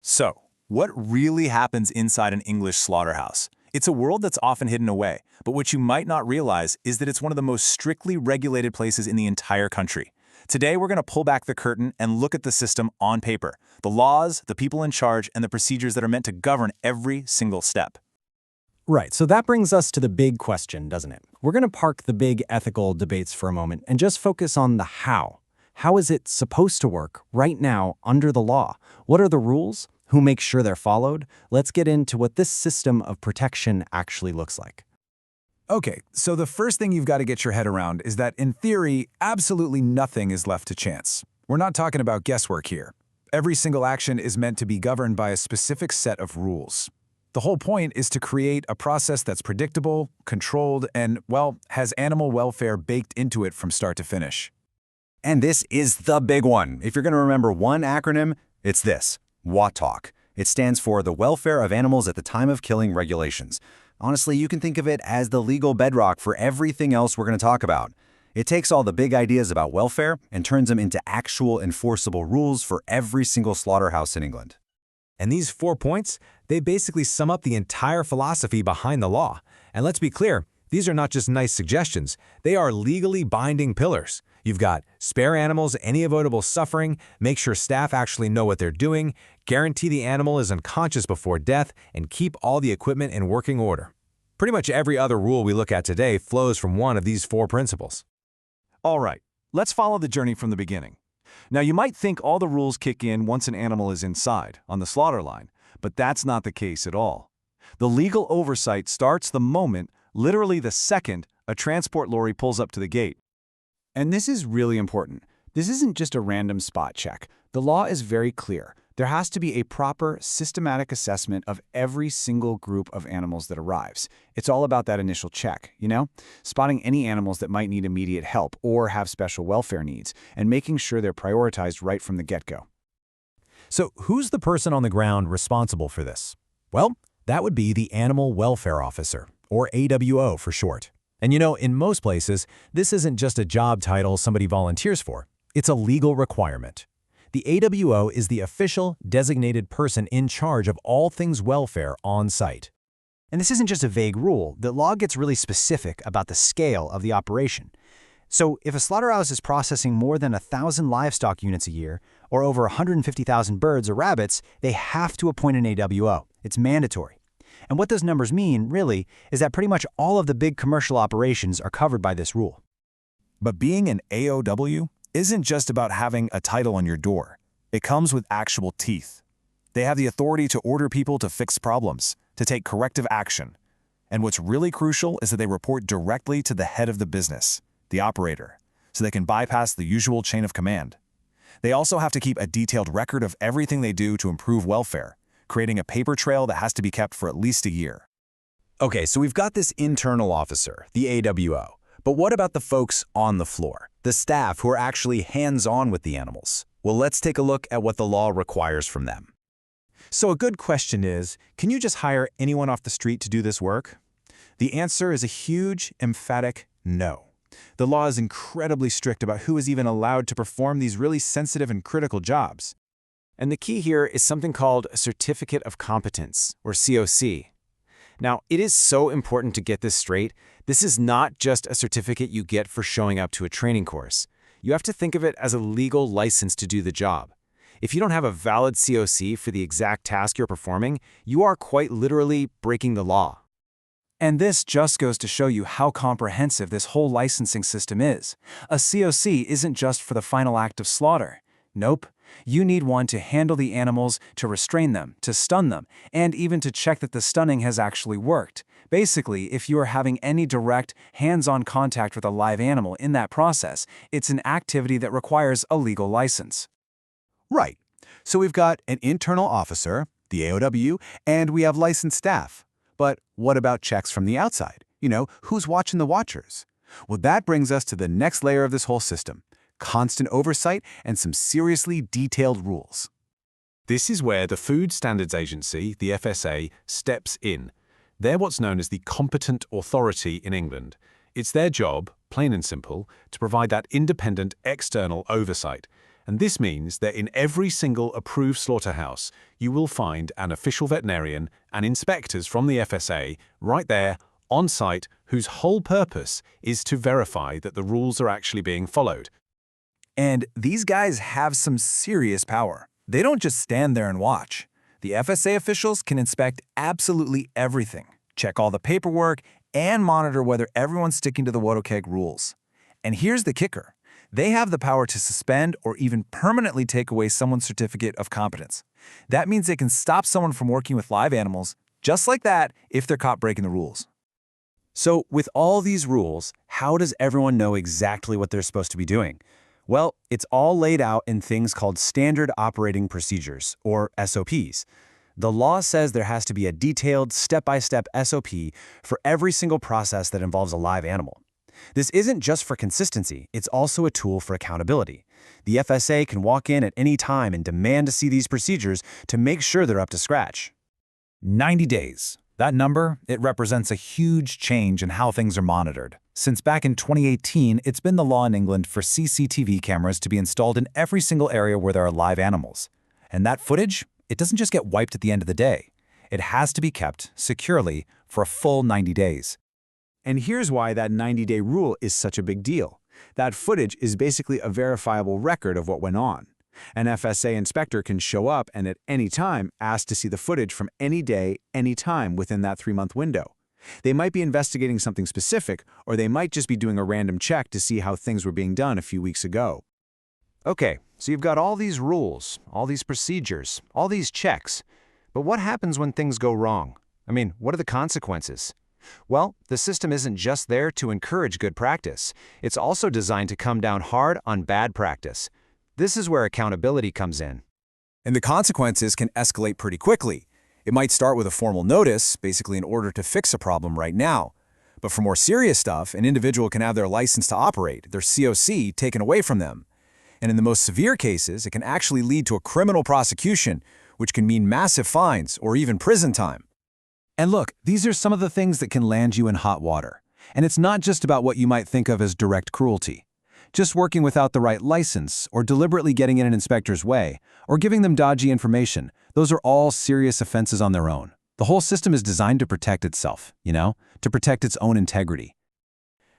So, what really happens inside an English slaughterhouse? It's a world that's often hidden away, but what you might not realize is that it's one of the most strictly regulated places in the entire country. Today, we're going to pull back the curtain and look at the system on paper, the laws, the people in charge, and the procedures that are meant to govern every single step. Right, so that brings us to the big question, doesn't it? We're going to park the big ethical debates for a moment and just focus on the how. How is it supposed to work right now under the law? What are the rules? Who makes sure they're followed? Let's get into what this system of protection actually looks like. Okay, so the first thing you've got to get your head around is that, in theory, absolutely nothing is left to chance. We're not talking about guesswork here. Every single action is meant to be governed by a specific set of rules. The whole point is to create a process that's predictable, controlled, and, well, has animal welfare baked into it from start to finish. And this is the big one. If you're going to remember one acronym, it's this: WATOK. It stands for the Welfare of Animals at the Time of Killing Regulations. Honestly, you can think of it as the legal bedrock for everything else we're going to talk about. It takes all the big ideas about welfare and turns them into actual enforceable rules for every single slaughterhouse in England. And these 4 points, they basically sum up the entire philosophy behind the law. And let's be clear, these are not just nice suggestions. They are legally binding pillars. You've got spare animals any avoidable suffering, make sure staff actually know what they're doing, guarantee the animal is unconscious before death, and keep all the equipment in working order. Pretty much every other rule we look at today flows from one of these 4 principles. All right, let's follow the journey from the beginning. Now, you might think all the rules kick in once an animal is inside, on the slaughter line, but that's not the case at all. The legal oversight starts the moment, literally the second, a transport lorry pulls up to the gate. And this is really important. This isn't just a random spot check. The law is very clear. There has to be a proper, systematic assessment of every single group of animals that arrives. It's all about that initial check, spotting any animals that might need immediate help or have special welfare needs, and making sure they're prioritized right from the get-go. So who's the person on the ground responsible for this? Well, that would be the Animal Welfare Officer, or AWO for short. And in most places, this isn't just a job title somebody volunteers for. It's a legal requirement. The AWO is the official, designated person in charge of all things welfare on site. And this isn't just a vague rule. The law gets really specific about the scale of the operation. So if a slaughterhouse is processing more than 1,000 livestock units a year, or over 150,000 birds or rabbits, they have to appoint an AWO. It's mandatory. And what those numbers mean, really, is that pretty much all of the big commercial operations are covered by this rule. But being an AOW isn't just about having a title on your door. It comes with actual teeth. They have the authority to order people to fix problems, to take corrective action. And what's really crucial is that they report directly to the head of the business, the operator, so they can bypass the usual chain of command. They also have to keep a detailed record of everything they do to improve welfare, creating a paper trail that has to be kept for at least a year. Okay, so we've got this internal officer, the AWO. But what about the folks on the floor, the staff who are actually hands-on with the animals? Well, let's take a look at what the law requires from them. So a good question is, can you just hire anyone off the street to do this work? The answer is a huge, emphatic no. The law is incredibly strict about who is even allowed to perform these really sensitive and critical jobs. And the key here is something called a Certificate of Competence, or COC. Now, it is so important to get this straight. This is not just a certificate you get for showing up to a training course. You have to think of it as a legal license to do the job. If you don't have a valid COC for the exact task you're performing, you are quite literally breaking the law. And this just goes to show you how comprehensive this whole licensing system is. A COC isn't just for the final act of slaughter. Nope. You need one to handle the animals, to restrain them, to stun them, and even to check that the stunning has actually worked. Basically, if you are having any direct, hands-on contact with a live animal in that process, it's an activity that requires a legal license. Right. So we've got an internal officer, the AOW, and we have licensed staff. But what about checks from the outside? Who's watching the watchers? Well, that brings us to the next layer of this whole system: constant oversight and some seriously detailed rules. This is where the Food Standards Agency, the FSA, steps in. They're what's known as the competent authority in England. It's their job, plain and simple, to provide that independent external oversight. And this means that in every single approved slaughterhouse, you will find an official veterinarian and inspectors from the FSA right there on site whose whole purpose is to verify that the rules are actually being followed. And these guys have some serious power. They don't just stand there and watch. The FSA officials can inspect absolutely everything, check all the paperwork, and monitor whether everyone's sticking to the WATOK rules. And here's the kicker. They have the power to suspend or even permanently take away someone's certificate of competence. That means they can stop someone from working with live animals, just like that, if they're caught breaking the rules. So with all these rules, how does everyone know exactly what they're supposed to be doing? Well, it's all laid out in things called Standard Operating Procedures, or SOPs. The law says there has to be a detailed, step-by-step SOP for every single process that involves a live animal. This isn't just for consistency, it's also a tool for accountability. The FSA can walk in at any time and demand to see these procedures to make sure they're up to scratch. 90 days. That number, it represents a huge change in how things are monitored. Since back in 2018, it's been the law in England for CCTV cameras to be installed in every single area where there are live animals. And that footage, it doesn't just get wiped at the end of the day. It has to be kept securely for a full 90 days. And here's why that 90-day rule is such a big deal. That footage is basically a verifiable record of what went on. An FSA inspector can show up and at any time ask to see the footage from any day, any time within that 3-month window. They might be investigating something specific, or they might just be doing a random check to see how things were being done a few weeks ago. Okay, so you've got all these rules, all these procedures, all these checks. But what happens when things go wrong? I mean, what are the consequences? Well, the system isn't just there to encourage good practice. It's also designed to come down hard on bad practice. This is where accountability comes in. And the consequences can escalate pretty quickly. It might start with a formal notice, basically an order to fix a problem right now. But for more serious stuff, an individual can have their license to operate, their COC, taken away from them. And in the most severe cases, it can actually lead to a criminal prosecution, which can mean massive fines or even prison time. And look, these are some of the things that can land you in hot water. And it's not just about what you might think of as direct cruelty. Just working without the right license, or deliberately getting in an inspector's way, or giving them dodgy information, those are all serious offenses on their own. The whole system is designed to protect itself, to protect its own integrity.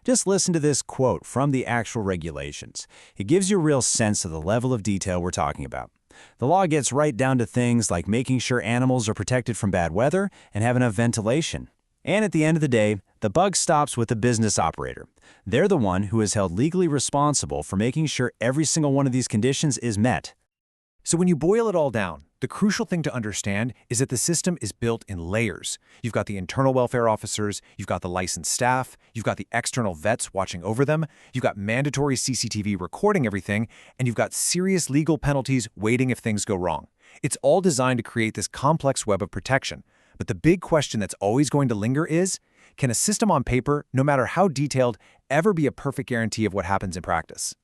Just listen to this quote from the actual regulations. It gives you a real sense of the level of detail we're talking about. The law gets right down to things like making sure animals are protected from bad weather and have enough ventilation. And at the end of the day, the buck stops with the business operator. They're the one who is held legally responsible for making sure every single one of these conditions is met. So when you boil it all down, the crucial thing to understand is that the system is built in layers. You've got the internal welfare officers, you've got the licensed staff, you've got the external vets watching over them, you've got mandatory CCTV recording everything, and you've got serious legal penalties waiting if things go wrong. It's all designed to create this complex web of protection. But the big question that's always going to linger is, can a system on paper, no matter how detailed, ever be a perfect guarantee of what happens in practice?